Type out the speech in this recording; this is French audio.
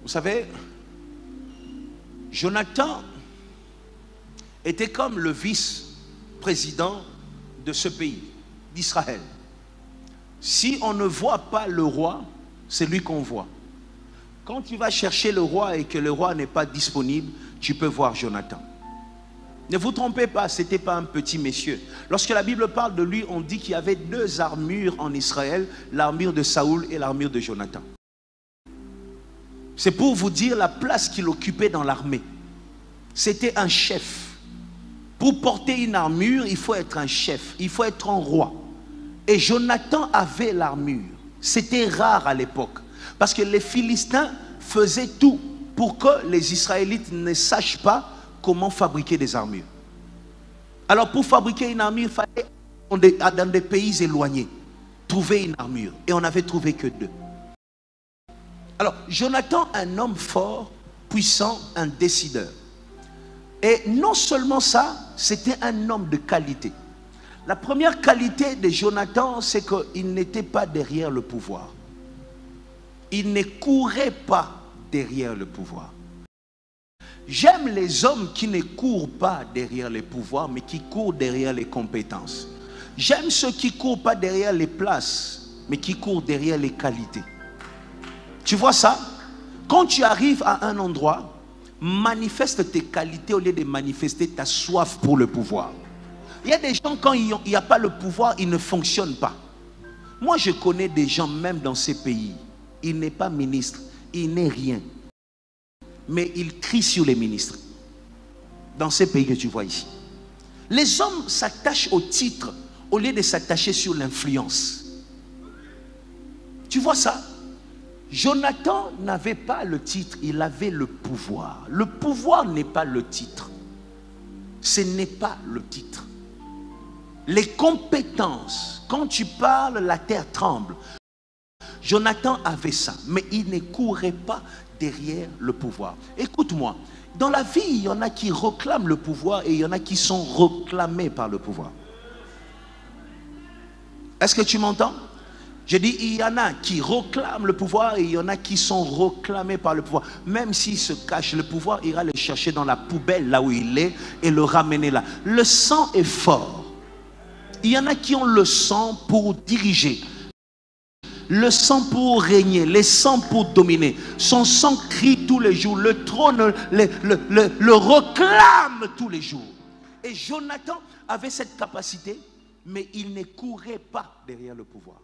Vous savez, Jonathan était comme le vice-président de ce pays, d'Israël. Si on ne voit pas le roi, c'est lui qu'on voit. Quand tu vas chercher le roi et que le roi n'est pas disponible, tu peux voir Jonathan. Ne vous trompez pas, ce n'était pas un petit monsieur. Lorsque la Bible parle de lui, on dit qu'il y avait deux armures en Israël, l'armure de Saoul et l'armure de Jonathan. C'est pour vous dire la place qu'il occupait dans l'armée. C'était un chef. Pour porter une armure, il faut être un chef, il faut être un roi. Et Jonathan avait l'armure. C'était rare à l'époque. Parce que les Philistins faisaient tout pour que les Israélites ne sachent pas comment fabriquer des armures. Alors pour fabriquer une armure, il fallait dans des pays éloignés trouver une armure. Et on n'avait trouvé que deux. Alors Jonathan, un homme fort, puissant, un décideur. Et non seulement ça, c'était un homme de qualité. La première qualité de Jonathan, c'est qu'il n'était pas derrière le pouvoir. Il ne courait pas derrière le pouvoir. J'aime les hommes qui ne courent pas derrière les pouvoirs, mais qui courent derrière les compétences. J'aime ceux qui ne courent pas derrière les places, mais qui courent derrière les qualités. Tu vois ça? Quand tu arrives à un endroit, manifeste tes qualités au lieu de manifester ta soif pour le pouvoir. Il y a des gens, quand il n'y a pas le pouvoir, ils ne fonctionnent pas. Moi, je connais des gens, même dans ces pays, il n'est pas ministre, il n'est rien. Mais il crie sur les ministres. Dans ces pays que tu vois ici. Les hommes s'attachent au titre au lieu de s'attacher sur l'influence. Tu vois ça? Jonathan n'avait pas le titre, il avait le pouvoir. Le pouvoir n'est pas le titre. Ce n'est pas le titre. Les compétences, quand tu parles, la terre tremble. Jonathan avait ça, mais il ne courait pas derrière le pouvoir. Écoute-moi, dans la vie, il y en a qui réclament le pouvoir et il y en a qui sont réclamés par le pouvoir. Est-ce que tu m'entends? Je dis, il y en a qui réclament le pouvoir et il y en a qui sont réclamés par le pouvoir. Même s'il se cache, le pouvoir ira le chercher dans la poubelle là où il est et le ramener là. Le sang est fort. Il y en a qui ont le sang pour diriger. Le sang pour régner, le sang pour dominer. Son sang crie tous les jours. Le trône le réclame tous les jours. Et Jonathan avait cette capacité, mais il ne courait pas derrière le pouvoir.